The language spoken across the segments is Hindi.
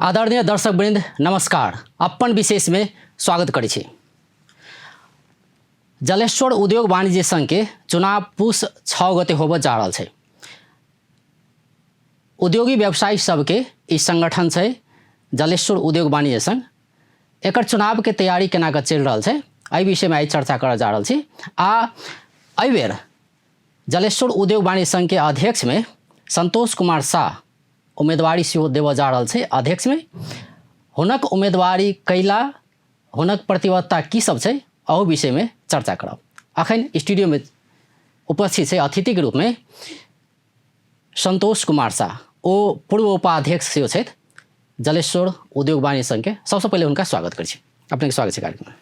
आदरणीय दर्शकवृन्द नमस्कार। अपन विशेष में स्वागत करै छी। जलेश्वर उद्योग वाणिज्य संघ के चुनाव पुष 6 गते होबऽ जा रहल छै। उद्योगी व्यवसायी सबके ई संगठन छै जलेश्वर उद्योग वाणिज्य संघ। एकर चुनाव के तैयारी केना कऽ चलि रहल छै एहि विषय में आइ चर्चा करऽ जा रहल छी। एहि बेर जलेश्वर उद्योग वाणिज्य संघ के अध्यक्ष में संतोष कुमार शाह उम्मीदवारी सेहो देबऽ जा रहल छै। अध्यक्ष में हुनक उम्मीदवारी कैला हुनक प्रतिबद्धता की सब छै अहू विषय में चर्चा करब। अखन स्टूडियो में उपस्थित छै अतिथि के रूप में संतोष कुमार शाह, ओ पूर्व उपाध्यक्ष सेहो छथि जलेश्वर उद्योग वाणिज्य संघ के। सबसे पहले हुनका स्वागत करै छी। अपने के स्वागत छै कार्यक्रम में।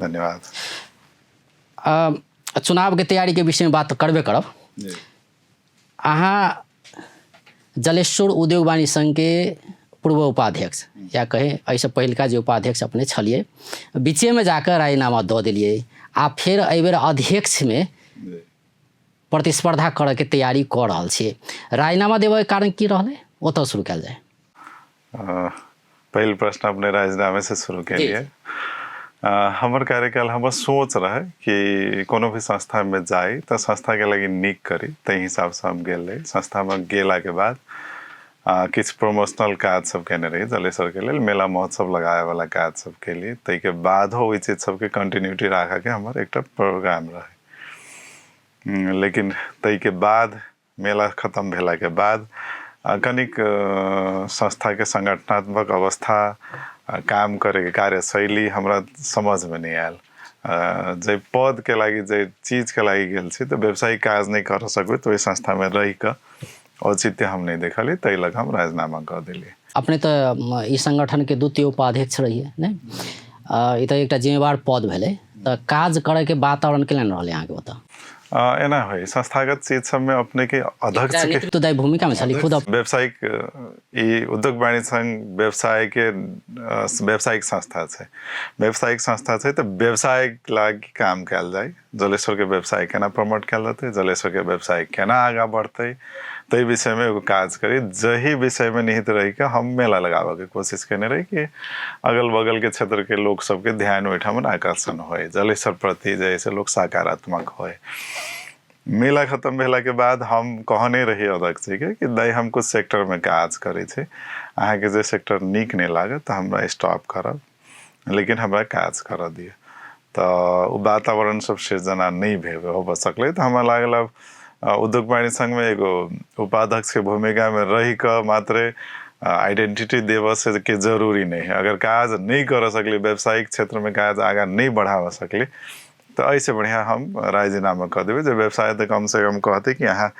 धन्यवाद। चुनाव के तैयारी के विषय में बात करबे करब। अहाँ जलेश्वर उद्योग वाणिज्य संघ के पूर्व उपाध्यक्ष या कहें ऐसे पहिलका जो उपाध्यक्ष अपने छलिए, बीचे में जाकर राजीनामा दऽ देलिए आ फिर एहि बेर अध्यक्ष में प्रतिस्पर्धा करऽ के तैयारी कऽ रहल छियै। राजीनामा देबऽ के कारण की रहलै, ओतऽ शुरू कयल जाय। पहले प्रश्न अपने राजीनामे से शुरू केलिए। हमर कार्यकाल हमर सोच रहे कि कोनो भी संस्था में जाई तो संस्था के लगी नीक करी, तै हिसाब से हम गेल रही। संस्था में गेला के बाद किछ प्रमोशनल काज सब केने रही जलेश्वर के लिए, मेला महोत्सव लगाए वाला काज सब के लिए। तै के बाद हो चीज सबके कंटिन्यूटी रखा के हमर एक प्रोग्राम रहे। लेकिन तै के बाद मेला खत्म भेला के बाद कनिक संस्था के संगठनात्मक अवस्था, काम करे के कार्यशैली हमरा समझ में नहीं आयल। जे पद के लागी जे चीज के लागी गेल छी तो व्यवसायिक काज नहीं कर सकबे तो इस संस्था में रही का औचित्य हम नहीं देखली, तै लग हम राजीनामा कर दिली। अपने तो ई संगठन के द्वितीय उपाध्यक्ष रहिए नहीं, ई तो एक जिम्मेवार पद भेले, तो काज करे के वातावरण केहन रहले अहाँ के बता? एना है संस्थागत चीज सब में अपने के अध्यक्ष के नेतृत्वदायी भूमिका में छली खुद। व्यवसायिक ई उद्योग वाणिज्य संघ व्यवसाय के व्यवसायिक संस्था है। व्यवसायिक संस्था है तो व्यवसाय लागी काम कल जाए। जलेश्वर के व्यवसाय केना प्रमोट कल जाते, जलेश्वर के व्यवसाय केना आगा बढ़ते, तै विषय में एगो काज करी। जही विषय में निहित रही के हम मेला लगावे के कोशिश करने रही कि अगल बगल के क्षेत्र के लोग सबके ध्यान ओहिठाम आकर्षण होए, जलेश्वर प्रति जैसे लोग सकारात्मक होए। मेला खत्म भेला के बाद हम कहने रही अध्यक्ष जी के कि दाई हम कुछ सेक्टर में काज करे छे, अहाँ के जे सेक्टर नीक नहीं लागत तो हमरा स्टॉप करब, लेकिन हमरा काज कर दिए। तो वातावरण सब सृजना नहीं हो सकले। तो हमरा लागल उद्योग वाणिज्य संघ में एगो उपाध्यक्ष के भूमिका में रही का मात्र आइडेंटिटी देव से के जरूरी नहीं है। अगर काज नहीं कर सकली, व्यवसायिक क्षेत्र में काज आगा नहीं बढ़ा सकली, तो ऐसे बढ़िया हम राजीनामा कर देवे। जो व्यवसाय तो कम से कम कहते कि यहाँ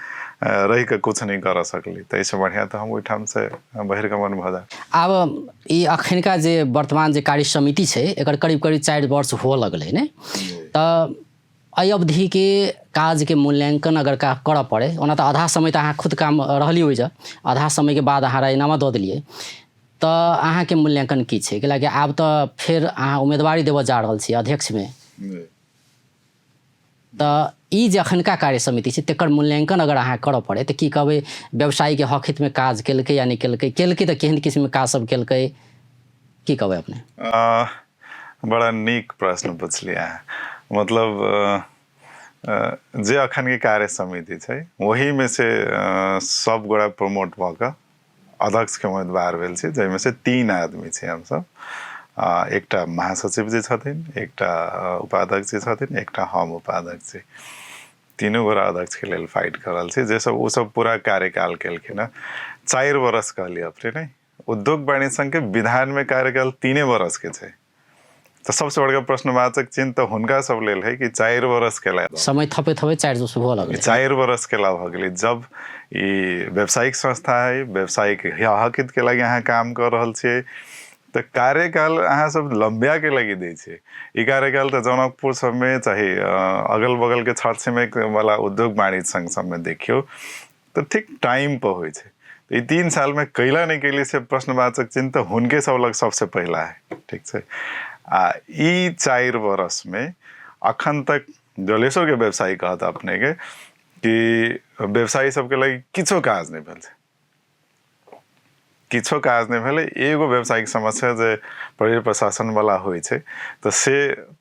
रही के कुछ नहीं कर सकली, तो ऐसे बढ़िया तो हम ओहिठाम से बहिर्गमन भ जाए। अब ई अखनका जे वर्तमान जे कार्य समिति छै एकर करीब करीब 4 वर्ष हो लगले ने, तो एहि अवधि के काज के मूल्यांकन अगर करऽ पड़े, ओना तो आधा समय तो अहाँ खुद काम रहली हो, आधा समय के बाद अहाँ राजीनामा दऽ देलिए, तो अहाँ के मूल्यांकन की छै? कैलाकि आब तो फिर अहाँ उम्मीदवारी देबऽ जा रहल छी अध्यक्ष में, तो ई जे अखनका कार्य समिति छै तेकर मूल्यांकन अगर अहाँ करऽ पड़े तो की कहबै? व्यवसायी के हक हित में काज केलकै या नहीं केलकै, तो केहन किस्म के काज सब केलकै, की कहबै अपने? बड़ा नीक प्रश्न पूछलिए। मतलब जे अखन के कार्य समिति छै वही में से सब गोड़ा प्रमोट भ के अध्यक्ष के उम्मीदवार भेल छै, जै में से 3 आदमी छै हम सब। एकटा महासचिव जी छथिन, एकटा उपाध्यक्ष जी छथिन, एकटा हम उपाध्यक्ष छी। तीनों गोरा अध्यक्ष के लेल फाइट कर रहल छी। जे सब वो सब पूरा कार्यकाल केलखिन 4 वर्ष कहलिए अपने नहीं। उद्योग वाणिज्य संघ के विधान में कार्यकाल 3 वर्ष के छै, तो सबसे बड़का प्रश्नवाचक चिन्ह तो हुनका सब लेल है कि 4 वर्ष केला समय थपे 4 वर्ष हो लगले, 4 वर्ष केला भ गेलै। जब ई व्यावसायिक संस्था है, व्यावसायिक हक हित के लगी अहाँ काम कर रहल छियै, तो कार्यकाल अहाँ सब लंबिया के लगी दै छै। ई कार्यकाल तो जनकपुर सब में चाहे अगल बगल के छर छिमेक वाला उद्योग वाणिज्य संघ सब में देखियो तो ठीक टाइम पर हो छै। तो ये 3 साल में कैला नहीं कैली से प्रश्नवाचक चिन्ह तो हुनके सब लग सबसे पहला है। ठीक है। ई 4 वर्ष में अखन तक जलेश्वर के व्यवसायी कहता अपने के कि व्यवसायी सबके लगी किछो काज नहीं भेल छै। किछो काज नहीं भेले एगो व्यावसायिक समस्या जे प्रहरी प्रशासन वाला होइ छै तो से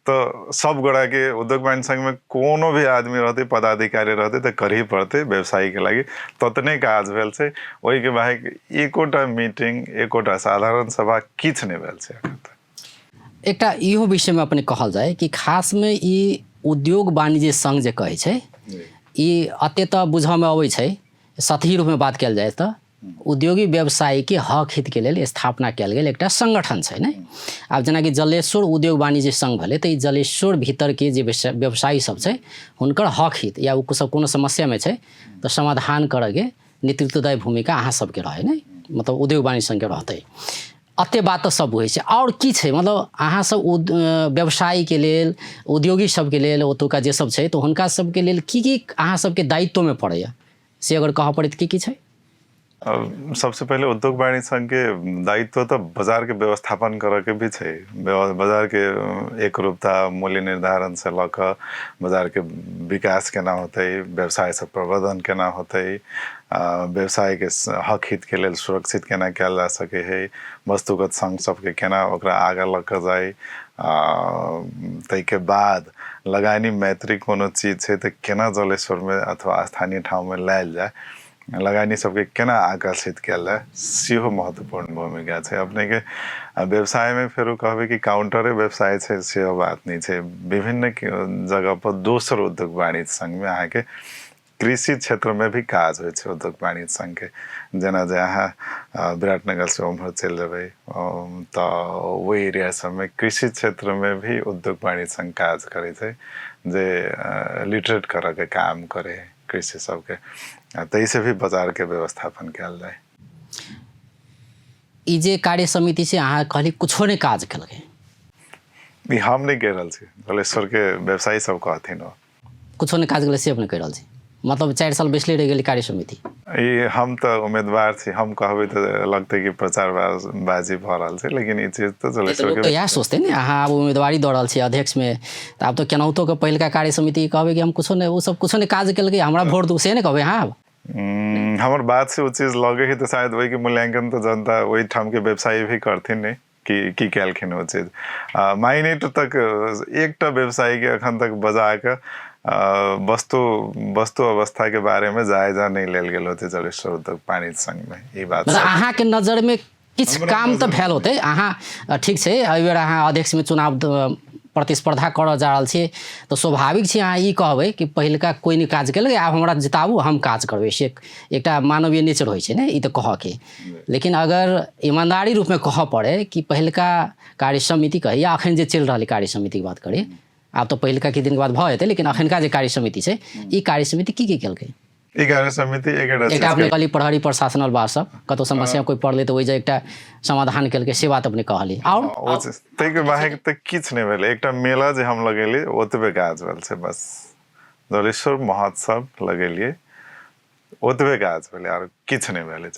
तो सब गोड़ा के उद्योग वाणिज्य संघ में कोनो भी आदमी रहते पदाधिकारी रहते तो कर ही पड़ते व्यवसायी के लगी ततने काज भेल छै ओहि के बाहेक एकोटा मीटिंग एकोटा साधारण सभा किछ नहीं भेल छै अखन तक। एकटा इहो विषय में अपने कहल जाए कि खास में ई उद्योग वाणिज्य संघ जे कहै छै ई अते तऽ बुझऽ में अबै छै सतही रूप में बात कयल जाए तऽ उद्योगी व्यवसायी के हक हित के लेल स्थापना कयल गेल एकटा संगठन छै ने। आब जेना कि जलेश्वर उद्योग वाणिज्य संघ भेलै तऽ ई जलेश्वर भीतर के जे व्यवसायी सब छै हुनकर हक हित या उ सब कोनो समस्या में छै तऽ समाधान करऽ के नेतृत्वदायी भूमिका अहाँ सबके रहै ने, मतलब उद्योग वाणिज्य संघ के रहतै। अते बात तऽ सब होइ छै और की छै, मतलब अहाँ सब व्यवसायी के लेल उद्योगी सबके लेल ओतुका जे सब छै तऽ हुनका सबके लेल की अहाँ सबके दायित्व में पड़ैया से अगर कहऽ पड़े तऽ की छै? सबसे पहले उद्योग वाणिज्य संघ के दायित्व तो बाजार के व्यवस्थापन करे के भी छै। बाजार के एक रूपता मूल्य निर्धारण से लक बाजार के विकास केना होते, व्यवसाय से प्रवर्धन केना होते, व्यवसाय के हक हित के लेल सुरक्षित केना कयल जा सके है, वस्तुगत संघ सबके केना ओकरा आगे लक जाए, तै के बाद लगानी मैत्री कोनो चीज छै तऽ केना जलेश्वर में अथवा स्थानीय ठाउँ में लायल जाए, लगानी सबके केना आकर्षित कयल जाए, सेहो महत्वपूर्ण भूमिका छै। अपने के व्यवसाय में फेरो कहबे कि काउंटरे व्यवसाय छै सेहो बात नहीं छै। विभिन्न जगह पर दोसर उद्योग वाणिज्य संघ में अहाँ के कृषि क्षेत्र में भी काज होइ छै उद्योग वाणिज्य संघ के। जेना जे अहाँ विराटनगर से उम्हर चल जेबै तो वही एरिया सब में कृषि क्षेत्र में भी उद्योग वाणिज्य संघ काज करे छै जे लिटरेट करे के काम करे है कृषि सबके, तै से भी बाजार के व्यवस्थापन कयल जाए। ई जे कार्य समिति से अहाँ कहली कुछो नहीं काज केलकै, ई हम नहीं कह रहल छी, जलेश्वर के व्यवसायी सब कहथिन हो कुछो नहीं काज केलै से अपने कह रहल छी, मतलब 4 साल बैसले रह गेली कार्य समिति। ई हम तो उम्मीदवार छी, हम कहबै तो लगते कि प्रचार बाजी भ रहल छै, लेकिन ई चीज तो जलेश्वर के इएह सोचते ने अहाँ अब उम्मीदवारी दऽ रहल छी अध्यक्ष में तऽ आब तो केनाहितो के पहिलका कार्य समिति कहबै कि हम कुछो नहीं वो सब कुछो नहीं काज केलकै हमरा वोट दू से नहीं कहबै हाँ। हमर बात से वो चीज लगे ही तो शायद वही के मूल्यांकन तो जनता वही ठाम के व्यवसायी भी करथिन नहीं कि कैलखिन वो चीज। माइनेट तक एकटा व्यवसायी के अखन तक बजा के वस्तु अवस्था के बारे में जायजा नहीं लेल गेल होते जलेश्वर उद्योग वाणिज्य संघ में। ई बात अहाँ के नजर में किछ काम तो भेल होते, अहाँ ठीक छै एहि बेर अहाँ अध्यक्ष में चुनाव प्रतिस्पर्धा करऽ जा रहल छी तो स्वाभाविक छै अहाँ ई कहबै कि पहिलका कोई नहीं काज केलकै आब हमरा जिताबू हम काज करबै, से एकटा मानवीय नेचर होइ छै ने ई तो कहऽ के। लेकिन अगर ईमानदारी रूप में कहऽ पड़े कि पहिलका कार्य समिति कही या अखन जे चलि रहल कार्य समिति के बात करी, आब तो पहिलका के दिन के बाद भऽ जेतै लेकिन अखनका जे कार्य समिति छै ई कार्य समिति की केलकै? ई कार्य समिति एक अपने कहली प्रहरी प्रशासनल बात सब कतौ समस्या कोई पड़ले तो ओइजा एकटा समाधान केलकै से बात अपने कहली। और तै के बाहेक त किछ नहीं भेलै, एकटा मेला जे हम लगेली ओतबे काज भेल छै बस। जलेश्वर महोत्सव लगेलिए ओतबे काज भेलै और किछ नहीं भेलै।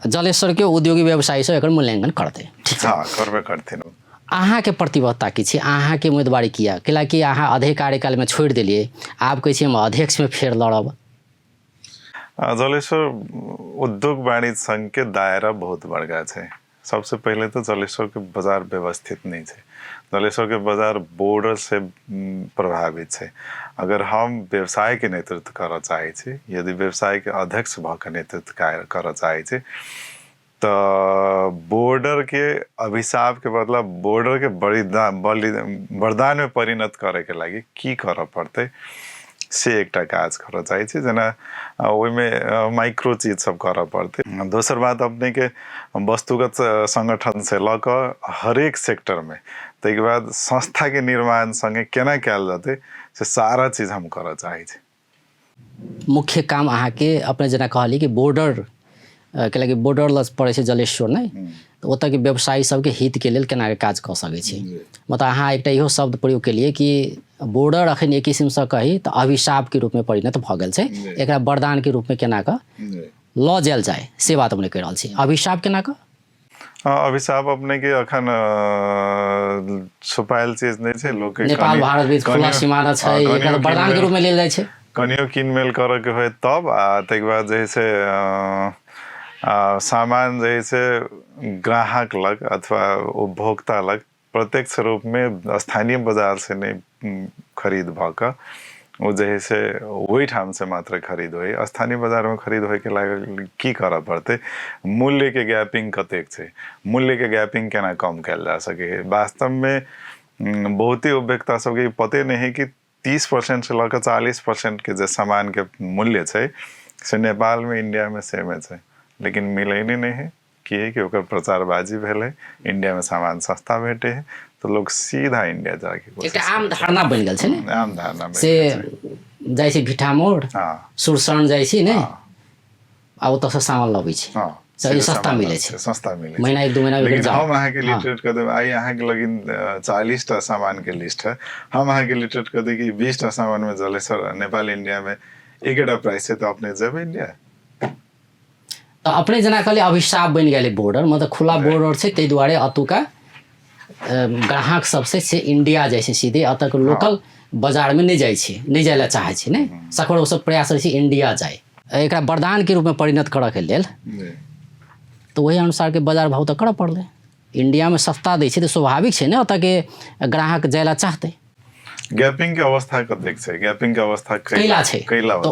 जलेश्वर के उद्योगी व्यवसायी सब एकर मूल्यांकन करते, हाँ करबे करथिन। अहाँ के प्रतिबद्धता की छै, अहाँ के उम्मीदवारी किया कैलाकि अहाँ आधे कार्यकाल में छोड़ दिलिए, आब कहै छी हम अध्यक्ष में फेर लड़ब। जलेश्वर उद्योग वाणिज्य संघ के दायरा बहुत बड़का छै। सबसे पहले तो जलेश्वर के बाजार व्यवस्थित नहीं है, जलेश्वर के बाजार बॉर्डर से प्रभावित है। अगर हम व्यवसाय के नेतृत्व करऽ चाहे छी, यदि व्यवसाय के अध्यक्ष भ के नेतृत्व करऽ चाहे छी तो बॉर्डर के अभिशाप के बदला बॉर्डर के वरदान में परिणत करे के लगी की करऽ पड़ते से एकटा काज करऽ चाहे छी। जेना ओहि में माइक्रो चीज सब करऽ पड़ते। दोसर बात अपने के वस्तुगत संगठन से ल क हरेक सेक्टर में, तै के बाद संस्था के निर्माण संगे केना कयल जाते से सारा चीज हम करऽ चाहे छी। मुख्य काम अहाँ के अपने जेना कहली कि बॉर्डर कैलाकि बॉर्डर लग पड़े छै जलेश्वर नहीं तो ओतऽ के व्यवसायी सबके हित के लेल केना काज कऽ सकै छी। मतलब अहाँ एकटा इहो शब्द प्रयोग केलिए कि बॉर्डर अखन एक किस्म से कही तो अभिशाप के रूप में परिणत भऽ गेल छै, एकरा वरदान के रूप में केना कऽ लऽ जायल जाए से बात अपने कहि रहल छी। अभिशाप केना कऽ? अभिशाप अपने के अखन छुपायल चीज नहीं छै। लोग नेपाल भारत बीच खुला सीमाना छै, एकरा वरदान के रूप में लेल जाइ छै। कनियो किनमेल करऽ के होय तब तै के बाद जे से सामान जैसे ग्राहक लग अथवा उपभोक्ता लग प्रत्यक्ष रूप में स्थानीय बाजार से नहीं खरीद भक वो जैसे वही ठाम से मात्र खरीद हो स्थानीय बाजार में खरीद हो के लागि की करऽ पड़ते मूल्य के गैपिंग कतेक छै मूल्य के गैपिंग केना कम कैल जा सके वास्तव में बहुते उपभोक्ता सबके पते नहीं है कि 30% से लेकर 40% के जो सामान के मूल्य छै से नेपाल में इंडिया में सेम है लेकिन मिले नहीं है कि ओकर प्रचारबाजी भेले इंडिया में सामान सस्ता भेटे है तो लोग सीधा इंडिया जाके एक आम धारणा बन गल छै ने आम धारणा से जाइ छै भिठामोड़ सुरसरण जाइ छै ने आ ओतऽ से सामान लबै छै सही सस्ता मिले छै सस्ता मिले महीना 1-2 महीना लेकिन हम अहाँ के लिटरेट कर देब आई अहाँ के लगिन 40 टा सामान के लिस्ट है हम अहाँ के लिटरेट कर दे कि 20 टा सामान में जलेसर नेपाल इंडिया में एकटा प्राइस है तो अपने जेबै इंडिया तो अपने जना कहले अभिशाप बन गेले बॉर्डर मतलब खुला बॉर्डर छै तै दुआरे अतुका ग्राहक सबसे से इंडिया जाय छै सीधे अतक लोकल बाजार में नहीं जाय छै नहीं जाय ला चाहे छै ने सकरो सब प्रयास छै इंडिया जाय एकरा वरदान के रूप में परिणत करऽ के लेल तो वही अनुसार के बाजार भाव तो करऽ पड़ले इंडिया में सस्ता दै छै तो स्वाभाविक छै ने अतक के ग्राहक जाय ला चाहते गैपिंग के अवस्था कतेक छै गैपिंग के अवस्था कैला छै कैला तो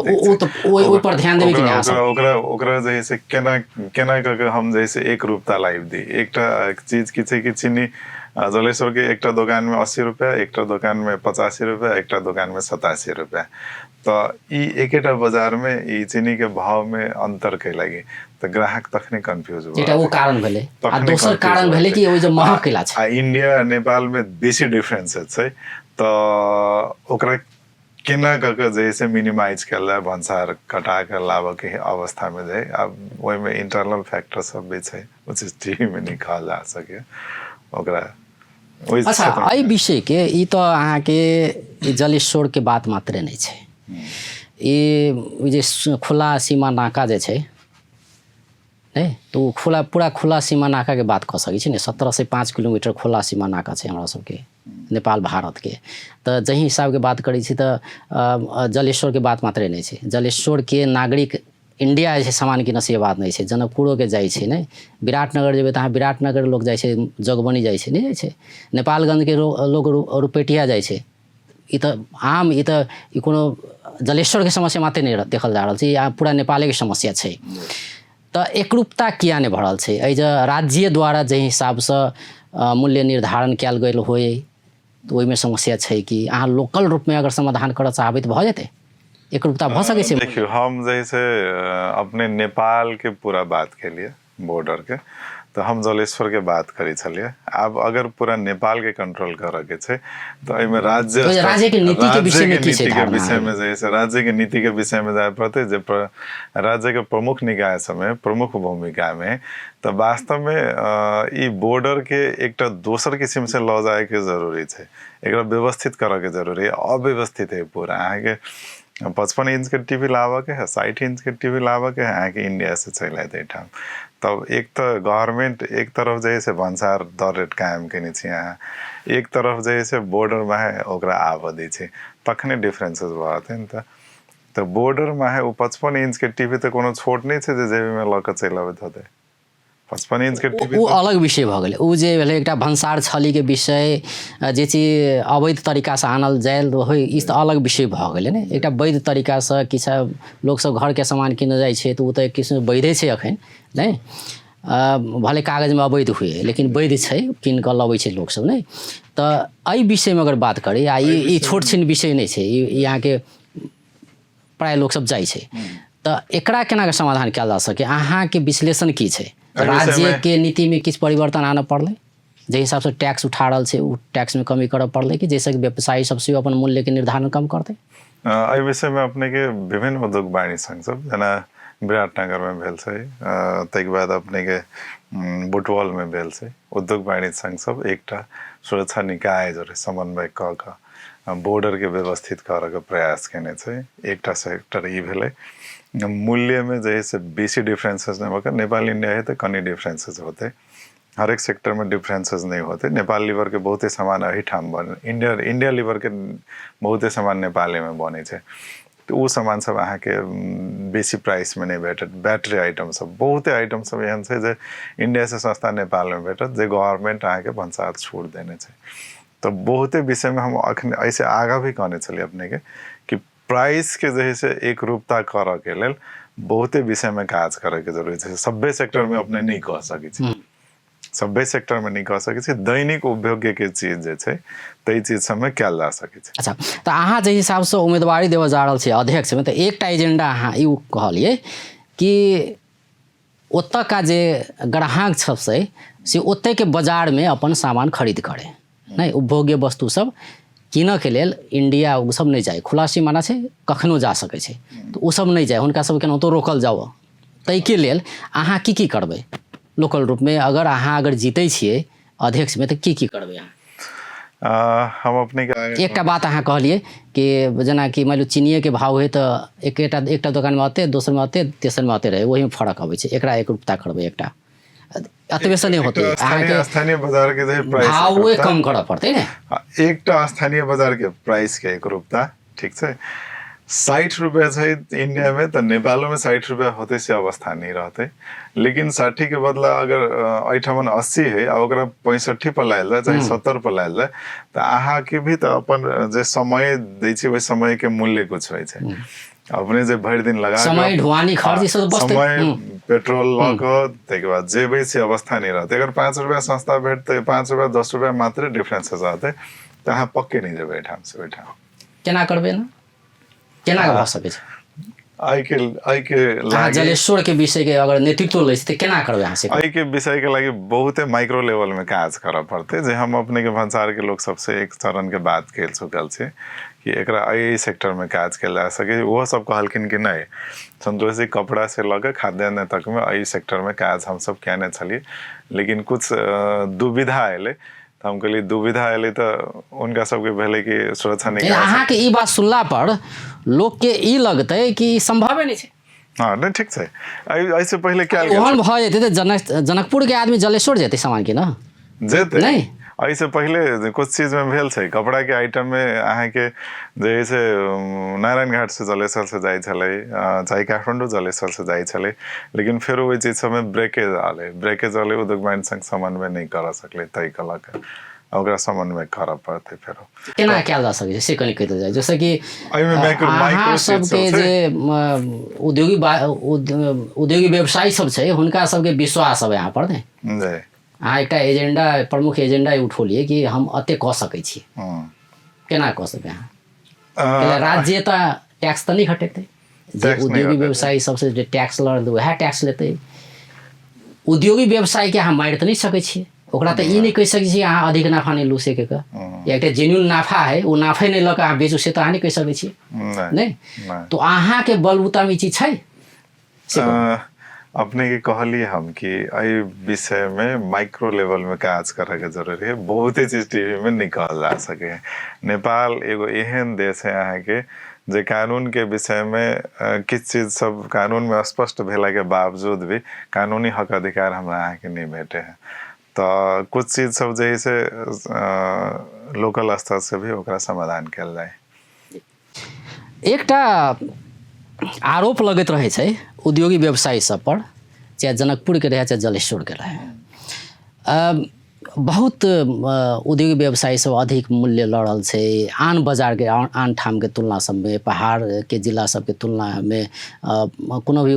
ओ पर ध्यान देबै कि नहीं ओकरा जैसे केना केना के हम जैसे एक रूपता लाइव दी एकटा चीज की छै कि चीनी जलेश्वर के एकटा दुकान में 80 रुपया एकटा दुकान में 85 रुपया एकटा दुकान में 87 रुपया तो ई एकेटा बाजार में ई चीनी के भाव में अंतर के लगी तो ग्राहक तखने कंफ्यूज हो वो कारण भेले आ दोसर कारण भेले कि ओइ जे महग केला छै इंडिया नेपाल में बेसी डिफरेंस छै तो ओकरा केना करके जैसे मिनिमाइज कर जाए भन्सार कटा कर लाभ के अवस्था में जाए अब वही में इंटरनल फैक्टर सब भी है वो चीज टीवी में नहीं कहल जा सके ओकरा अच्छा एहि विषय के ई तो अहाँ के जलेश्वर के बात मात्रे नहीं छै ई जे खुला सीमा नाका जे छै नहीं तो खुला पूरा खुला सीमा नाका के बात कह सकै छी ने 17 से 5 किलोमीटर खुला सीमा नाका छै हमरा सबके नेपाल भारत के तो जही हिसाब के बात करी तो जलेश्वर के बात मात्रे नहीं छै जलेश्वर के नागरिक इंडिया जे सामान किन से बात नहीं छै जनकपुरो के जाइ छै नहीं विराटनगर जेबै तो अहाँ विराटनगर लोग जाइ छै जोगबनी जाइ छै नहीं जाइ छै नेपालगंज के लोग रुपेटिया जाइ छै ई तो आम ई तो ई कोनो जलेश्वर के समस्या मात्रे नहीं देखल जा रहल छै या पूरा नेपाले के समस्या छै तो एकरूपता किया नहीं बढ़ल छै एहि जे राज्य द्वारा जे हिसाब से मूल्य निर्धारण कयल गेल होय तो ओहिमे समस्या छै कि अहाँ लोकल रूप में अगर समाधान करऽ चाहबै तो भऽ जेतै एकरूपता भऽ सकै छै देखियो हम जैसे अपने नेपाल के पूरा बात के लिए बॉर्डर के तो हम जलेश्वर के बात करी छलिए अब अगर पूरा नेपाल के कंट्रोल करे के छै तो एमे राज्य के नीति के विषय में की छै विषय में जैसे राज्य के नीति के विषय में जाए पड़ते जे राज्य के प्रमुख निकाय समय प्रमुख भूमिका में तो वास्तव में ई बॉर्डर के एकटा दोसर किस्म से ल जाए के जरूरी छै एकरा व्यवस्थित करे के जरूरी है अव्यवस्थित है पूरा अहाँ के 55 इंच के टीवी लावा के है 60 इंच के टीवी लावा के है कि इंडिया से चल आते ठाम तब एक तो गवर्नमेंट एक तरफ जैसे भन्सार दर रेट कायम केने छी यहाँ एक तरफ जैसे बॉर्डर में है ओकरा आबादी छै तखने डिफरेंसेस बाते न तो बॉर्डर में है 55 इंच के टीवी तो कोनो छोट नहीं छै जे जेबी में लक चल आबैत होते 55 इंच के टीवी वो अलग विषय भऽ गेलै उ जे भेलै एकटा भन्सार छली के विषय जे चीज अवैध तरीका से आनल जायल होय ई तऽ अलग विषय भऽ गेलै ने एकटा वैध तरीका से किछ लोग सब घर के सामान किने जाइ छै तऽ उ तऽ किछु वैधे छै अखन नहीं भले कागज में अवैध हुए लेकिन वैध छै किन कऽ लबै छै लोग सब नहीं तऽ एहि विषय में अगर बात करी आ ई छोट छिन विषय नहीं छै यहाँ के प्राय लोग सब जाइ छै तऽ एकरा केना के समाधान कयल जा सके अहाँ के विश्लेषण की छै राज्य के नीति में किछ परिवर्तन आना पड़ले जे हिसाब से टैक्स उठा रहल छै उ टैक्स में कमी करऽ पड़ले कि जैसे व्यवसायी सबसे अपन मूल्य के निर्धारण कम करते एहि विषय में अपने के विभिन्न उद्योग वाणिज्य संघ सब जना विराटनगर में भेल छै ताहिके बाद अपने के बुटवल में भेल छै उद्योग वाणिज्य संघ सब एकटा सुरक्षा निकाय जो समन्वय क के बॉर्डर के व्यवस्थित करे के प्रयास केने छै एकटा सेक्टर ई भेलै मूल्य में जैसे बेसी डिफरेंसेस नहीं होकर नेपाल इंडिया है तो कनी डिफरेंसेस होते हर एक सेक्टर में डिफरेंसेस नहीं होते नेपाल लीवर के बहुते सामान अही ठाम बने इंडिया लीवर के बहुते सामान नेपाली में बने छे तो वो सामान सब अहाँ के बेसी प्राइस में नहीं भेटत। बैटरी आइटम सब बहुते आइटम सब एहन छै जे इंडिया से सस्ता नेपाल में भेटत, जे गवर्नमेंट अहाँ के भन्सार छूट देने छै। तो बहुते विषय में हम अखन ऐसे आगा भी कहने चलिए अपने के कि प्राइस के जे से एक रूपता कर के लेल बहुते विषय में काज करे के जरूरी है। सभ्य सेक्टर में अपने नहीं कह सके, सभ्य सेक्टर में नहीं कह सके, दैनिक उपभोग्य के चीज जे छै तई चीज सब में कैल जा सके। अच्छा, तो अहाँ जे हिसाब से उम्मीदवारी देव जा रहल छी अध्यक्ष में, तो एकटा एजेंडा अहाँ ई कहलिए कि ओतऽ का जे ग्राहक सब से ओतऽ के बाजार में अपन सामान खरीद करे, नहीं उपभोग्य वस्तु सब कीनऽ के लेल इंडिया उ सब नहीं जाए, खुला सीमाना छै कखनो जा सकै छै, तो उ सब नहीं जाए, हुनका सब केनाहितो रोकल जाओ। तै के लेल अहाँ की करबै लोकल रूप में, अगर अहाँ अगर जीते छिए अध्यक्ष में, तो की करबै अहाँ? हम अपने एकटा बात अहाँ कहलिए कि जेना कि मान लो चीनिये के भाव है तो एकटा दुकान में आते, दोसर में आते, तेसर में आते रहे, वही में फर्क आबै छै। एकरा एक रूपता करबै, एकटा अतबे से नहीं होते, स्थानीय बाजार के जे प्राइस भाव वो कम करऽ पड़तै ने। एकटा स्थानीय बाजार के प्राइस के एक रूपता ठीक छै। 60 रुपया है इंडिया में, तो नेपालों में 60 रुपया होते से अवस्था नहीं रहते। लेकिन 60 के बदला अगर ऐठमन 80 है और 65 पर लायल जाए चाहे 70 पर लायल जाए, तो अहाँ के भी तो अपन जे समय दै छी वही समय के मूल्य कुछ होइ छै। अपने जे भरि दिन लगा समय ढुवानी खर्च ई सब बचतै, समय पेट्रोल लग के बाद जेबै से अवस्था नहीं रहते। अगर 5 रुपया सस्ता भेटते, 5 रुपया 10 रुपया मात्र डिफरेंस रहते, तो अहाँ पक्के नहीं जेबै ठाम से बैठा। केना करबै ना, केना भऽ सकै छै? आई के जलेश्वर के विषय के अगर नेतृत्व लै छै, केना करबै अहाँ से? आई के विषय के लगी बहुते माइक्रो लेवल में काज करऽ पड़ते, जे हम अपने के भन्सार के लोग सबसे एक चरण के बात कह चुकल छी कि एकरा आई सेक्टर में काज कल जा सके। वो सब कहलखिन कि नहीं, संतोषी कपड़ा से लगे खाद्यान्न तक में आई सेक्टर में काज हम सब कहने छलिए। लेकिन कुछ दुविधा अले, तो हम कहलिए दुविधा अले तो उनका सबके भेले कि सुरक्षा नहीं। अहाँ के ई बात सुनला पर लोग के ई लगते कि संभव नहीं है। हाँ नहीं ठीक है, ऐसे पहले क्या ओहन भऽ जेतै तो जनकपुर के आदमी जलेश्वर जेतै सामान के ना जेतै नहीं। ऐसे पहले कुछ चीज में भेल छै, कपड़ा के आइटम में अहाँ के जैसे नारायण घाट से जलेश्वर से जाए छले, चाहे काठमांडू जलेश्वर से जाए छले, लेकिन फिर वही चीज सब में ब्रेकेज आले उद्योग वाणिज्य संघ समन्वय नहीं कर सकले, तय कलक ओकरा समन्वय करऽ पड़ते। फिर केना कैल जा सकै छै से कनि कहि जाए, जैसे कि माइक्रो सबके जे उद्योगी व्यवसायी सब छै, हुनका सबके विश्वास है यहाँ पर ने। अहाँ एकटा एजेंडा, प्रमुख एजेंडा उठौलिए कि हम अते कऽ सकै छी, केना कऽ सकै अहाँ? राज्य तो टैक्स तो नहीं घटेतै, उद्योगी व्यवसायी सबसे जे टैक्स लड़ वएह टैक्स लेतै। उद्योगी व्यवसाय के अहाँ मारि तो नहीं सकै छियै, ओकरा तो ई नहीं कहि सकै छियै अहाँ अधिक नाफा नहीं लू सके का, एकटा जेन्युइन नाफा है वो नाफे नहीं लऽ कऽ अहाँ बेचू से तो अहाँ नहीं कहि सकै छियै नहीं। तो अहाँ के बलबूता में ई चीज छै। अपने के कहलिए हम कि आई विषय में माइक्रो लेवल में काज करे के जरूरी है। बहुते चीज टीवी में निकाल जा सके। नेपाल एगो एहन देश है अहाँ के जे कानून के विषय में किछ चीज सब कानून में स्पष्ट भेला के बावजूद भी कानूनी हक अधिकार हमरा अहाँ के नहीं भेटे हैं। तो कुछ चीज सब जैसे लोकल स्तर से भी ओकरा समाधान कल जाए। एकटा आरोप लगत रहे छै उद्योगी व्यवसायी सब पर, चाहे जनकपुर के रहे चाहे जलेश्वर के रहे, बहुत उद्योगी व्यवसायी सब अधिक मूल्य लड़ल छै आन बाजार के आन ठाम के तुलना सब में, पहाड़ के जिला सब के तुलना में कोनो भी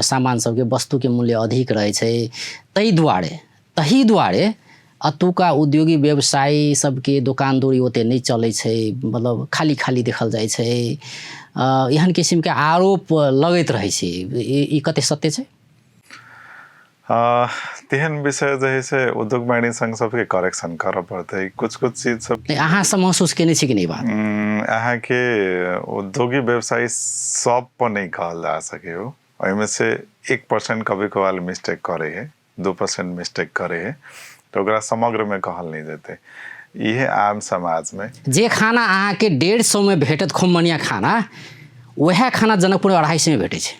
सामान सब के वस्तु के मूल्य अधिक रहे छै। तही दुआरे अतुका उद्योगी व्यवसायी सबके दुकानदौरी ओते नहीं चलै छै, मतलब खाली खाली देखल जाइ छै। एहन किस्म के आरोप लगत रहे छै, ई कते सत्य छै? तेहन विषय जैसे उद्योग वाणिज्य संघ सबके करेक्शन करऽ पड़ते। कुछ चीज सब अहाँ सब महसूस केने छी कि नहीं बात? अहाँ के उद्योगी व्यवसायी सब पर नहीं कहल जा सके हो, ओहिमे से 1% कभी कभार मिस्टेक करे है, 2% मिस्टेक करे है, तो ओकरा समग्र में कहल नहीं देते। यह आम समाज में जे खाना अहाँ के 150 में भेटत खूब बढ़िया खाना, वह खाना जनकपुर 250 में भेटे छै।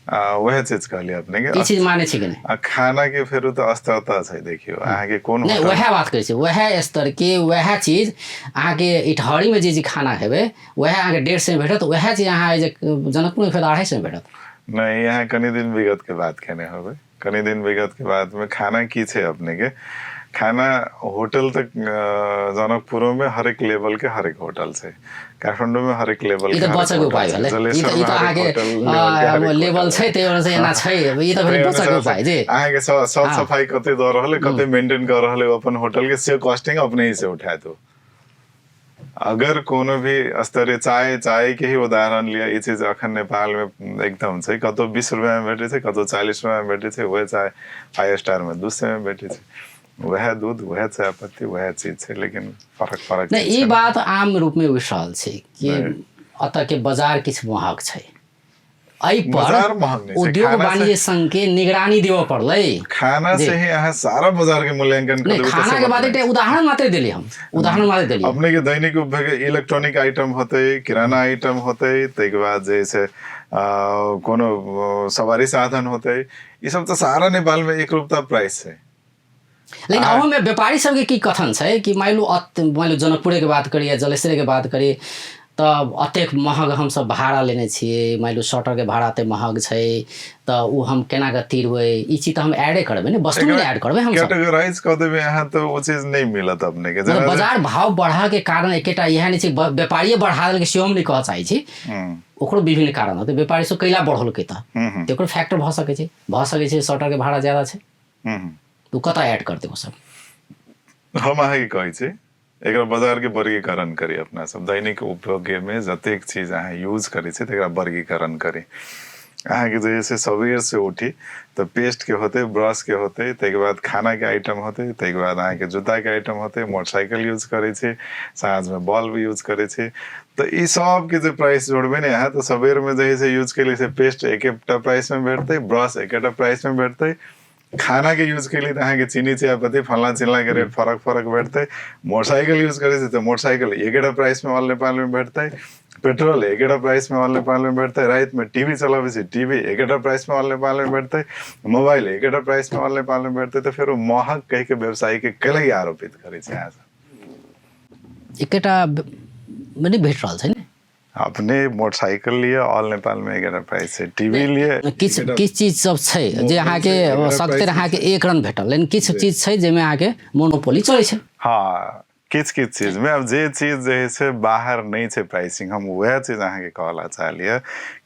वह चीज कहली अपने के ई चीज माने छी कि नहीं खाना के फेर तो स्तरता छै देखियो अहाँ के कोन नहीं वह बात करै छी वह स्तर के वह चीज अहाँ के इटहरी में जे खाना हेबे वह अहाँ के 150 में भेटत वह चीज अहाँ जे जनकपुर में फेर 250 में भेटत नहीं यहाँ कनी दिन विगत के बात कहने होबे कनी दिन विगत के बाद में खाना की छै अपने के खाना होटल तक जनकपुर में हर एक लेवल के हर एक होटल से काठमाडौँ में हर एक लेवल के बचको उपाय भेलै ई त आगे लेवल छै त्यही अनुसार एना छै ई त फेरि बचको उपाय जे अहाँ के साफ सफाई कते द रहले कते मेंटेन कर रहले अपन होटल के से कॉस्टिंग अपने ही से उठाए तो अगर कोनो भी स्तरीय चाय के ही उदाहरण लिया ये चीज अखन नेपाल में एकदम छै कतो 20 रुपया में भेटे छै कतो 40 रुपया में भेटे छै वह चाय 5 स्टार में 200 में भेटे छै वह दूध वह चायपत्ती वह चीज है लेकिन फरक नहीं ये बात आम रूप में उठ रहल छै कि अतः के बाजार किछ महग छै एहि पर उद्योग वाणिज्य संघ के निगरानी देव पड़लै खाना से ही अहाँ सारा बाजार के मूल्यांकन कर देबै खाना के बाद एकटा उदाहरण मात्र देली हम उदाहरण मात्र देली अपने के दैनिक उपभोग इलेक्ट्रॉनिक आइटम होते किराना आइटम होते तै के बाद जैसे कोनो सवारी साधन होते ये सब तो सारा नेपाल में एक रूपता प्राइस है लेकिन अब में व्यापारी सबके की कथन छै कि मान लो जनकपुर के बात करी या जलेश्वर के बात करी तब अतेक महग हम सब भाड़ा लेने छिए मान लो शटर के भाड़ा ते महग छै त उ हम केना के तीरबै ई चीज त हम ऐड करबै ने वस्तु में ऐड करबै हम कैटेगराइज कर देबै यहाँ तो वो चीज नहीं मिलत अपने के बाजार भाव बढ़ा के कारण एकेटा यह नहीं छै व्यापारी बढ़ा देलकै से हम नहीं कह चाहै छी ओकरो विभिन्न कारण होते व्यापारी सब कैला बढ़लकै त ओकर फैक्टर भ सकै छै शटर के भाड़ा ज्यादा छै तो कता ऐड करते हो सब हम अहाँ के कहै छै एक बाजार के वर्गीकरण करी अपना सब दैनिक उपयोग में जतेक चीज अहाँ यूज करे छै तकरा वर्गीकरण करी अहाँ के जैसे सवेर से उठी तो पेस्ट के होते ब्रश के होते तैके बाद खाना के आइटम होते तैके बाद अहाँ के जूता के आइटम होते मोटरसाइकिल यूज करे छै साँझ में बल्ब यूज करे छै तो ई सब के जो प्राइस जोड़बे ने अहाँ तो सवेर में जैसे यूज के लिए पेस्ट एकटा प्राइस में भेटते ब्रश एकटा प्राइस में भेटते खाना के यूज के लिए अहाँ के चीनी चायपत्ती फलना चिल्ला के रेट फरक भेटते मोटरसाइकिल यूज करे छै तो मोटरसाइकिल एकटा प्राइस में ऑल नेपाल में भेटते पेट्रोल एकटा प्राइस में ऑल नेपाल में भेटते रात में टीवी चलावे छै टीवी एकटा प्राइस में ऑल नेपाल में भेटते मोबाइल एकटा प्राइस में ऑल नेपाल में भेटते तो फिर महग कह के व्यवसायी के कैले आरोपित करे छै अहाँ सब एकटा मने भेट रहल छै ने अपने मोटरसाइकिल लिए ऑल नेपाल में 11 प्राइस है टीवी लिए किछ चीज सब छै जे अहाँ के सकते अहाँ के एक रन भेटल लेकिन किछ चीज छै जे में अहाँ के मोनोपोली चलै छै हां किछ चीज में अब जे चीज जे से बाहर नहीं छै प्राइसिंग हम वह चीज अहाँ के कहला चाहलिए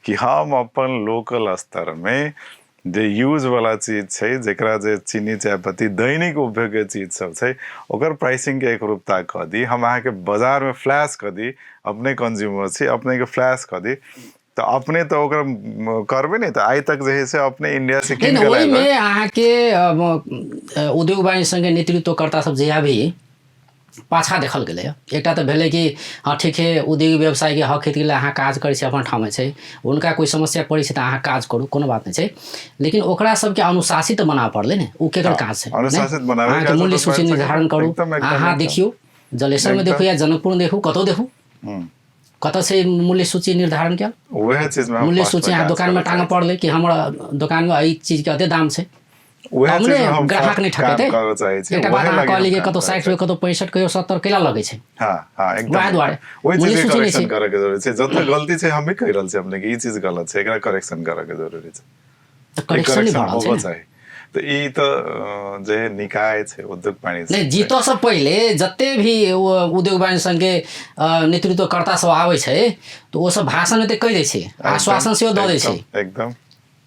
कि हम अपन लोकल स्तर में जे यूज वाला चीज छै जेकरा जे चीनी चायपत्ती दैनिक उपयोग के चीज सब छै ओकर प्राइसिंग के एक रूपता क दी हम अहाँ के बाजार में फ्लैश क दी अपने कंज्यूमर छी अपने के फ्लैश क दी तो अपने तो ओकर करबे नहीं तो आई तक जे से अपने इंडिया से किन के लाइब में अहाँ के उद्योग वाणिज्य संघ के नेतृत्वकर्ता सब जे भी पाछा देखल गेलै एकटा तऽ भेलै कि हाँ ठीक है उद्योग व्यवसाय के हक हित लेल अहाँ काज करै छै अपन ठाम में छै उनका कोई समस्या पड़ै छै तऽ अहाँ काज करू कोनो बात नहीं छै लेकिन ओकरा सबके अनुशासित बनाबऽ पड़लै ने उ केकर काज छै अनुशासित बनाबे अहाँ मूल्य सूची निर्धारण करू अहाँ देखियो जलेश्वर में देखू या जनकपुर में देखू कतौ देखू कतौ से मूल्य सूची निर्धारण क्या वह चीज में मूल्य सूची अहाँ दुकान में टांग पड़लै कि हमरा दुकान में एई चीज के अते दाम छै हमने ग्राहक नहीं ठके थे एकटा बात अहाँ कहली कि कतौ 60 रुपए कतौ 65 कहियो 70 केला लगे छै हां हां एकदम वह द्वारे ओइ चीज करेक्शन करे के जरूरी छै जत गलती छै हम ही कह रहल छै अपने कि ई चीज गलत छै एकरा करेक्शन करे के जरूरी छै करेक्शन नहीं भऽ रहल छै तो ई तो जे निकाय छै उद्योग वाणिज्य नहीं जीतो से पहले जते भी उद्योग वाणिज्य संघ के नेतृत्वकर्ता सब आवे छै तो वो सब भाषण में ते कह दै छै आश्वासन से द दै छै एकदम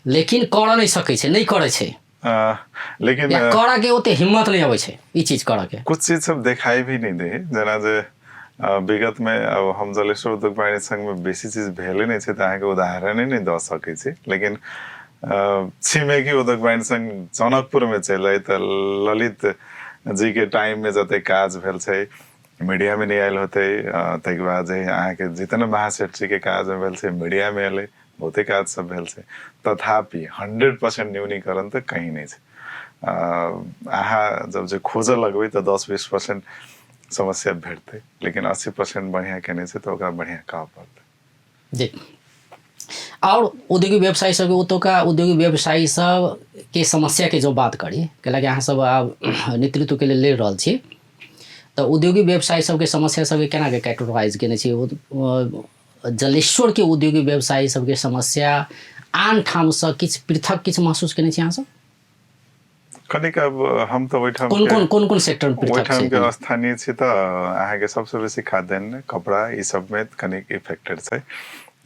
लेकिन कर नहीं सकै छै नहीं करे छै लेकिन करा के ओते हिम्मत नहीं आवे छै ई चीज करा के कुछ चीज सब दिखाई भी नहीं दे जना जे विगत में अब हम जलेश्वर उद्योग वाणिज्य संघ में बेसी चीज भेले नहीं छै त अहाँ के उदाहरण नहीं द सकै छी लेकिन छिमेकी उद्योग वाणिज्य संघ जनकपुर में चलै त ललित जी के टाइम में जते काज भेल छै मीडिया में नहीं आयल होते तै के बाद अहाँ के जितना महासेठ के काज में भेल छै मीडिया में एले बहुते काज सब भेल छै तथापि 100% न्यूनीकरण तो कहीं नहीं है अहाँ जब जो खोजे लगबे तो 10-20% समस्या भेटते लेकिन 80% बढ़िया केने से तो बढ़िया कह पड़ते जी और औद्योगिक व्यवसायी सब ओतुका औद्योगिक व्यवसायी सब के समस्या के जो बात करी कैलाकि अहाँ सब आब नेतृत्व के लिए ले रहल छी तो औद्योगिक व्यवसायी सबके समस्या सबके केना के कैटेगराइज केने छी जलेश्वर के औद्योगिक व्यवसायी सबके समस्या आन ठाम से किछ पृथक किछ महसूस केने छी अहाँ सब कनिक अब हम तो ओइठाम कोन सेक्टर में पृथक ओइठाम छै के स्थानीय छी त अहाँ के सबसे बेसी खाद्यान्न कपड़ा ई सब में कनिक इफेक्टेड छै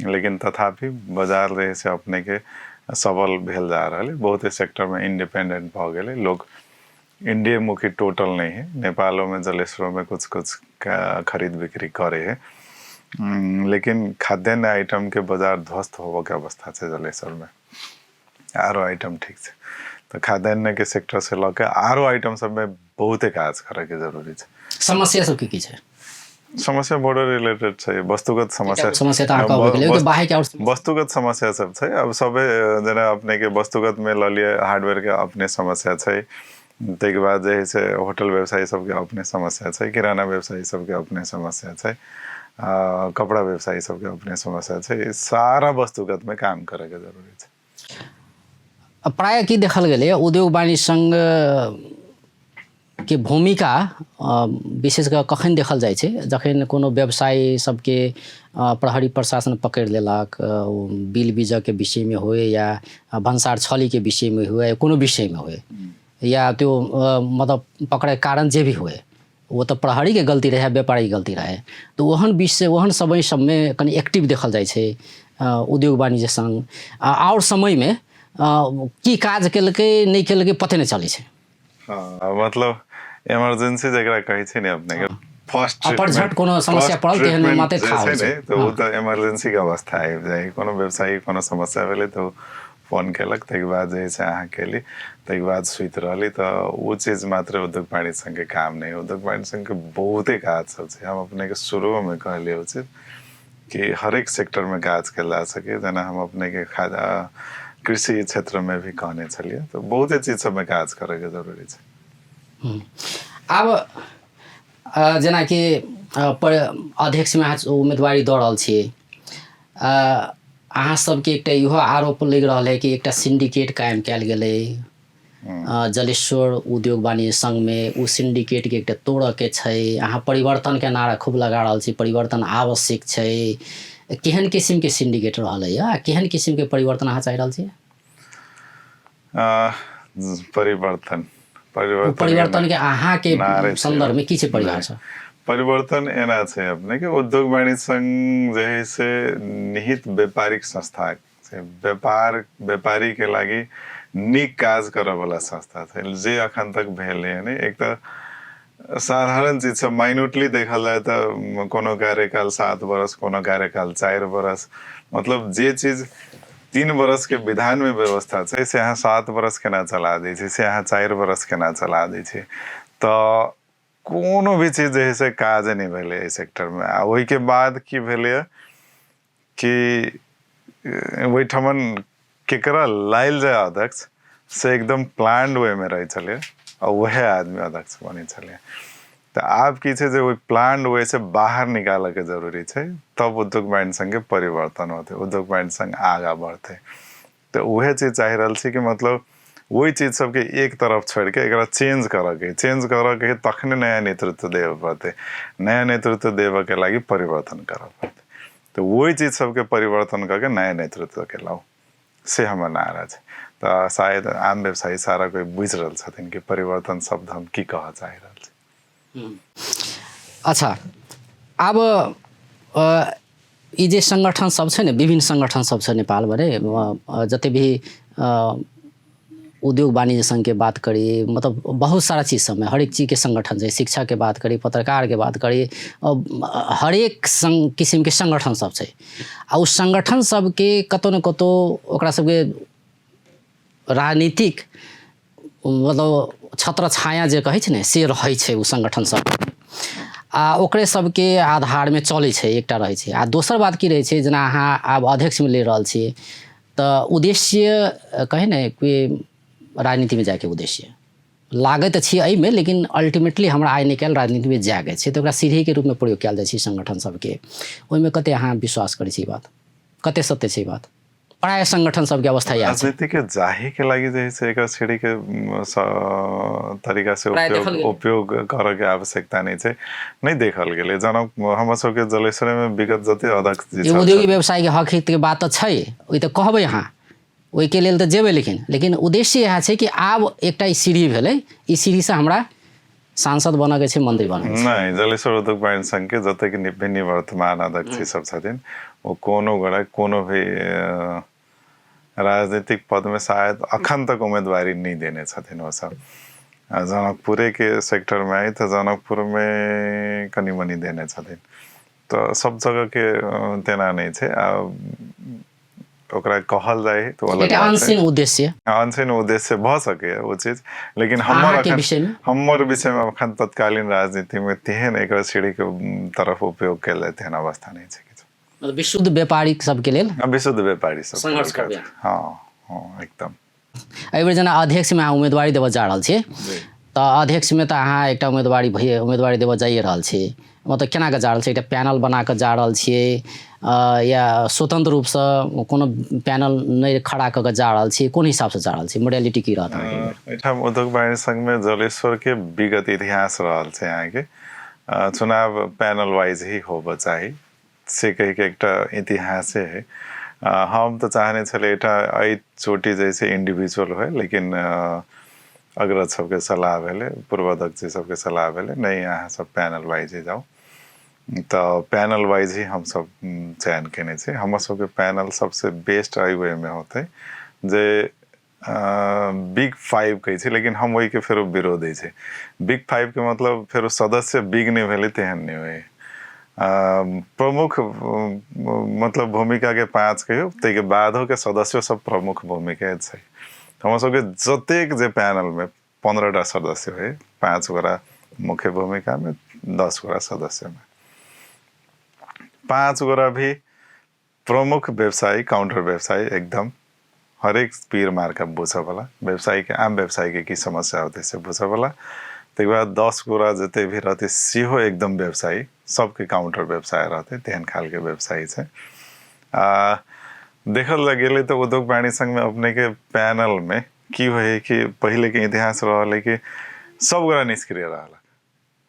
लेकिन तथापि बाजार रहे से अपने के सबल भेल जा रहा है बहुत सेक्टर में इंडिपेंडेंट भ गेले लोग इंडिया मुखी टोटल नहीं है नेपालों में जलेश्वरों में कुछ कुछ खरीद बिक्री करे है लेकिन खाद्यान्न आइटम के बाजार ध्वस्त होबो के अवस्था है जलेश्वर में आरो आइटम ठीक है तो खाद्यान्न के सेक्टर से लके आरो आइटम सब में बहुते काज करे के जरूरी है समस्या सब की छै समस्या बॉर्डर रिलेटेड छै वस्तुगत समस्या समस्या त अहाँ कहबो गेलै ओके बाहे के और वस्तुगत समस्या सब छै अब सबे जना अपने के वस्तुगत में ल लिए हार्डवेयर के अपने समस्या छै तै के बाद जे से होटल व्यवसायी सब के अपने समस्या छै किराना व्यवसायी सब के अपने समस्या छै कपड़ा व्यवसायी सब के अपने समस्या छै सारा वस्तुगत में काम करे के जरूरी छै प्राय की देखल गेलै उद्योग वाणिज्य संघ के भूमिका विशेष कर कखन देखल जाइ छै जखन कोनो व्यवसायी सबके प्रहरी प्रशासन पकड़ लेलक बिल बीजक के विषय में होए या भंसार छली के विषय में होए कोनो विषय में होए या त्यो मतलब पकड़े कारण जे भी होए वो तो प्रहरी के गलती रहे व्यापारी के गलती रहे तो ओहन विषय ओहन समय सब में कनी एक्टिव देखल जाइ छै उद्योग वाणिज्य संघ और समय में की काज केलकै नहीं केलकै पते नहीं चलै छै मतलब इमरजेंसी जकरा कहै छै ने अपने के फर्स्ट अपरझट कोनो समस्या पड़ल तेहन में माते था होइ छै तो वो तो इमरजेंसी के अवस्था आबि जाय कोनो व्यवसायी कोनो समस्या भेलै तो फोन केलक तै के बाद जे छै अहाँ केली तै के बाद सुइत रहली तो वो चीज मात्र उद्योग वाणिज्य संघ के काम नहीं उद्योग वाणिज्य संघ के बहुते काज सब छै हम अपने के शुरू में कहले उचित कि हर एक सेक्टर में काज कल जा सके जना हम अपने के कृषि क्षेत्र में भी कहने चलिए तो बहुत चीज सब में काज करे के जरूरी है अब जना कि अध्यक्ष में उम्मीदवारी दऽ रहल छियै अहाँ सबके एकटा इहो आरोप लग रहा है कि एकटा सिंडिकेट कायम कयल गेलै जलेश्वर उद्योग वाणिज्य संघ में उ सिंडिकेट के एकटा तोड़ऽ के छै अहाँ परिवर्तन के नारा खूब लगा रहल छी परिवर्तन आवश्यक छै केहन किस्म के सिंडिकेट रहलै केहन किस्म के परिवर्तन अहाँ चाहि रहल छी परिवर्तन के अहाँ के संदर्भ में की छै परिभाषा परिवर्तन एना छै अपने के उद्योग वाणिज्य संघ जे है से निहित व्यापारिक संस्था छै व्यापारी के लागि नीक काज करऽ वाला संस्था छै जे अखन तक भेलै है ने एक साधारण चीज सब माइन्यूटली देखल जाए तो कोनो कार्यकाल 7 वर्ष कोनो कार्यकाल 4 वर्ष मतलब जे चीज 3 वर्ष के विधान में व्यवस्था छै से यहाँ 7 वर्ष केना चला दै छै से यहाँ 4 वर्ष केना चला दै छै तो कोनो भी चीज जे से काज नहीं भेले एहि सेक्टर में आ ओहि के बाद की भेले कि ओहिठमन केकरा लाइल जाए अध्यक्ष से एकदम प्लान्ड वे में रही चलिए और वह आदमी अध्यक्ष बने चलिए तो आप की छे जो प्लान्ड वे से बाहर निकाले के जरूरी है तब उद्योग वाणिज्य संघ के परिवर्तन होते उद्योग वाणिज्य संघ आगा बढ़ते तो वह चीज चाह रहा कि मतलब वही चीज सबके एक तरफ छोड़ के एक चेंज करके तखने नया नेतृत्व देवे पड़ते नया नेतृत्व देवे के लगी परिवर्तन करे पड़ते तो वही चीज सबके परिवर्तन करके नया नेतृत्व के लाओ से हमारा नारा है तो शायद आम व्यवसायी सारा कोई बुझ रहा छथिन कि परिवर्तन शब्द हम की कह चाह रहा अच्छा अब ई जे संगठन सब छै ने विभिन्न संगठन सब छै नेपाल भरे जते भी उद्योग वाणिज्य संघ के बात करी मतलब बहुत सारा चीज़ सब में हर एक चीज़ के संगठन है शिक्षा के बात करी पत्रकार के बात करी हर एक किस्म के संगठन सब है आ उस संगठन सब के कतौ न कतौ ओकरा सबके राजनीतिक मतलब छत्र छाया जे कहै छै ने से रहै छै उ संगठन सब आ ओकरे सबके आधार में चलै छै एकटा रहै छै आ दोसर बात की रहै छै जेना अहाँ आब अध्यक्ष में ले रहल छी तऽ उद्देश्य कहे ने कोई राजनीति में जाके उद्देश्य लागै तऽ छी एहिमे लेकिन अल्टीमेटली हमरा आइ निकाल राजनीति में जाके छै तऽ ओकरा सीढ़ी के रूप में प्रयोग कयल जाइ छै संगठन सबके ओहिमे कते अहाँ विश्वास करै छी बात कते सत्य छै बात प्राय संगठन सबके अवस्था यह छै। राजनीति के जाही के लागि जे छै एकर सीढ़ी के तरीका से प्राय देखल गेलै। उपयोग करे के आवश्यकता नहीं छै, नहीं देखल गेलै। जनक हमर सबके जलेश्वर में विगत जते अध्यक्ष जी ई औद्योगिक व्यवसाय के हक हित के बात तो छै, ओइ त कहबै अहाँ, ओइ के लेल त जेबै, लेकिन उद्देश्य यह छै कि आब एकटा ई सीढ़ी भेलै, ई सीढ़ी से हमरा सांसद बन के छै, मंत्री बन के छै। नहीं, जलेश्वर उद्योग वाणिज्य संघ के जते के निवर्तमान अध्यक्ष सब छथिन वो कोनो गोड़ा कोनो भी राजनीतिक पद में शायद अखन तक उम्मीदवारी नहीं देने छथिन वो सब। जनकपुरे के सेक्टर में आई तो जनकपुर में कनी मनी देने छथिन, तो सब जगह के तेना नहीं छे। ओकरा कहल जाए तो अलग एकटा अनसिन उद्देश्य, अनसिन उद्देश्य भ सके वो चीज, लेकिन हमर विषय में अखन तत्कालीन राजनीति में तेहन एक सीढ़ी के तरफ उपयोग कैल जाए तेहन अवस्था नहीं छे। मतलब विशुद्ध व्यापारी सबके लेल विशुद्ध व्यापारी सब संघर्ष करबे। हाँ एकदम। एहि बेर जेना अध्यक्ष में अहाँ उम्मीदवारी देबऽ जा रहल छियै, तो अध्यक्ष में तो अहाँ एकटा उम्मीदवारी देबऽ जाइए रहल छियै, मतलब केना के जा रहल छियै? एकटा पैनल बना के जा रहल छियै या स्वतंत्र रूप से कोनो पैनल नहीं खड़ा क के जा रहल छियै? कोन हिसाब से जा रहल छियै? मोडालिटी की रहत? एठाम उद्योग वाणिज्य संघ में जलेश्वर के विगत इतिहास रहल छै। यहाँ के चुनाव पैनल वाइज ही होबऽ चाही से कही के एकटा इतिहास है। हम तो चाहने छले एटा एहि चोटी जैसे इंडिविजुअल है, लेकिन अग्रज सबके सलाह भेले, पूर्वाध्यक्ष जी सबके सलाह भेले नहीं यहाँ सब पैनल वाइज ही जाओ, तो पैनल वाइज ही हम सब चयन केने छे। हमर सबके पैनल सबसे बेस्ट आई वे में होते जे बिग 5 कही छे, लेकिन हम वही के फिर विरोधी छे। बिग 5 के मतलब फिर सदस्य बिग नहीं भेले तेहन नहीं हुए। प्रमुख मतलब भूमिका के 5 कहियो ते के बादो के सदस्य सब प्रमुख भूमिका छे। हम सबके जतेक जे पैनल में 15टा सदस्य है, 5 गोरा मुख्य भूमिका में, 10 गोरा सदस्य में, 5 गोरा भी प्रमुख व्यवसायी, काउंटर व्यवसायी एकदम हरेक पीर मार का बुझे वाला व्यवसायी के, आम व्यवसायी के की समस्या होते से बुझे वाला। तक बाद 10 गोरा जते भी रहते सीहो एकदम व्यवसायी, सबके काउंटर व्यवसाय रहते, तेहन खाल के व्यवसायी छे। देखल लगे तो उद्योग वाणिज्य संघ में अपने के पैनल में की है कि पहले के इतिहास रहा कि सब गोरा निष्क्रिय रहलक,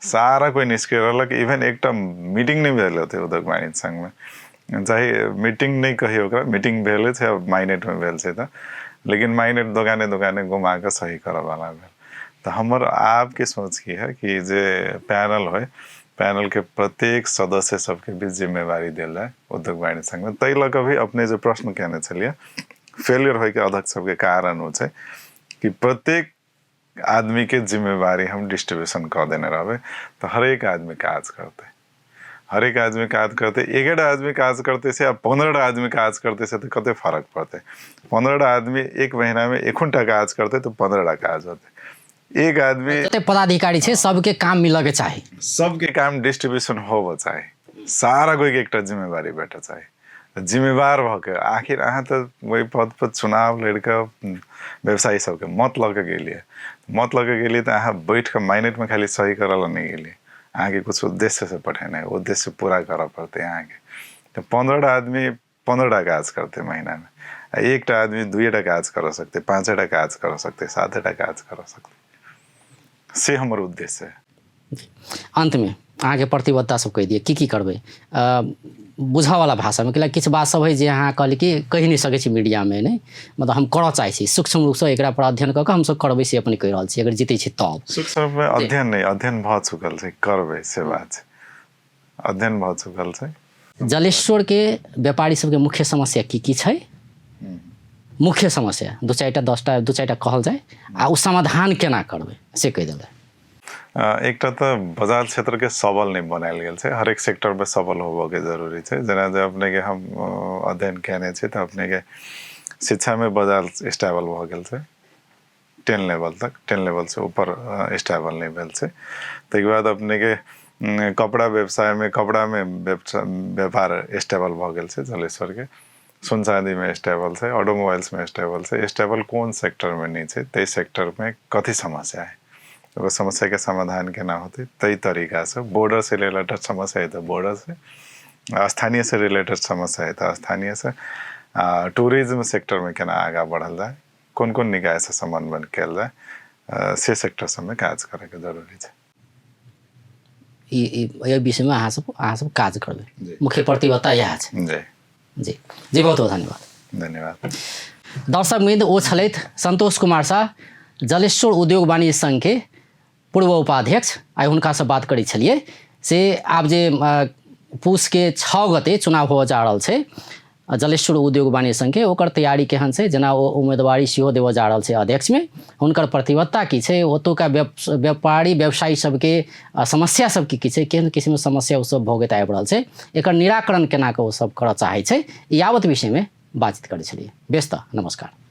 सारा कोई निष्क्रिय रहलक। इवन एकटा मीटिंग नहीं भेल होते उद्योग वाणिज्य संघ में, चाहे मीटिंग नहीं कही ओकरा, मीटिंग भेले छे अब माइनेट में भेल छे त, लेकिन माइनेट दुकाने दुकाने घुमा के सही करे वाला भेल। तो हमर आपके सोच की है कि जे पैनल है, पैनल के प्रत्येक सदस्य सबके भी जिम्मेवारी दिल जाए उद्योग वाणिज्य संघ में। तै लग भी अपने जो प्रश्न कहने चलिए फेलियर हो के अध्यक्ष सबके कारण हो छे कि प्रत्येक आदमी के जिम्मेवारी हम डिस्ट्रीब्यूशन कर देने रहे, तो हर एक आदमी काज करते, हर एक आदमी काज करते। 1 आदमी काज करते से 15 आदमी काज करते से तो कते फर्क पड़ते। 15 आदमी 1 महीना में 1 काज करते तो 15 काज होते। एक आदमी पदाधिकारी छे, सबके काम मिल के चाहे, सबके काम डिस्ट्रीब्यूशन हो चाहे, सारा कोई के एकटा जिम्मेवारी बैठा चाहे, जिम्मेवार भके आखिर अहाँ तो वही पद पर चुनाव लड़के व्यवसायी सबके मत लगे गेलिए, मत लगे गेलिए तो अहाँ बैठ के माइनेट में खाली सही करल नहीं गेलिए, अहाँ के कुछ उद्देश्य से पठाना है, उद्देश्य पूरा करा पड़ते अहाँ के। तो 15 आदमी 15 काज करते महीना में, 1 आदमी 2 काज कर सकते, 5 काज कर सकते, 7 काज कर सकते, से हमर उद्देश्य है। अंत में अहाँ के प्रतिबद्धता सब कह दिए की करबे बुझा वाला भाषा में, कि किछु बात सब है जे अहाँ कहली कि कहि नहीं सके छी मीडिया में, नहीं मतलब हम करऽ चाहे छी सूक्ष्म रूप से एकरा पर अध्ययन क के हम सब करबे से अपने कह रहल छी, अगर जीते छी तब सूक्ष्म में अध्ययन नहीं, अध्ययन बहुत चुकल छै, करबे से बात छै, अध्ययन बहुत चुकल छै। जलेश्वर के व्यापारी सबके मुख्य समस्या की छै? मुख्य समस्या 2-4टा 10टा 2-4टा कहल जाए आ उ समाधान केना करबे से कह देले। एकटा तो बाजार क्षेत्र के सबल नहीं बनायल गेल छै, हर एक सेक्टर में सबल होबो के जरूरी छै। जेना जे अपने के हम अध्ययन केने छै तो अपने के शिक्षा में बाजार स्टेबल भ गेल छै 10 लेवल तक, 10 लेवल से ऊपर स्टेबल नहीं भेल छै। तै के बाद अपने के कपड़ा व्यवसाय में, कपड़ा में व्यापार स्टेबल भ गेल छै जलेश्वर के, सुन चांदी में स्टेबल है, ऑटोमोबाइल्स में स्टेबल है। स्टेबल कौन सेक्टर में नहीं है, तई सेक्टर में कथी समस्या है, तो समस्या के समाधान केना होते तई तरीका से। बॉर्डर से रिलेटेड समस्या है तो बॉर्डर से, स्थानीय से रिलेटेड समस्या है तो स्थानीय से, टूरिज्म सेक्टर में केना आगा बढ़ल जाए, कोन कोन निकाय से समन्वय कयल जाए, से सेक्टर सबमे काज करैके जरूरी छै। ई विषयमा अहाँ सब काज करबै, मुख्य प्रतिबद्धता इएह छै। जी जी जी, बहुत बहुत धन्यवाद। धन्यवाद। दर्शक मित्र, ओ छलथि संतोष कुमार शाह, जलेश्वर उद्योग वाणिज्य संघ के पूर्व उपाध्यक्ष। आइ हुनकासँ बात करै छलियै से आब जे पूस के 6 गते चुनाव होबऽ जा रहल छै जलेश्वर उद्योग वाणिज्य संघ के, ओकर तैयारी केहन छै, जेना ओ उम्मीदवारी सेहो देबऽ जा रहल छै अध्यक्ष में, हुनकर प्रतिबद्धता की छै, ओतुका व्यापारी व्यवसायी सबके समस्या सब की छै, केहन किस्म समस्या ओसब भोगैत आबि रहल छै, एकर निराकरण केना कऽ ओ सब करऽ चाहै छै, यावत विषय में बातचीत करै छलियै। व्यस्त, नमस्कार।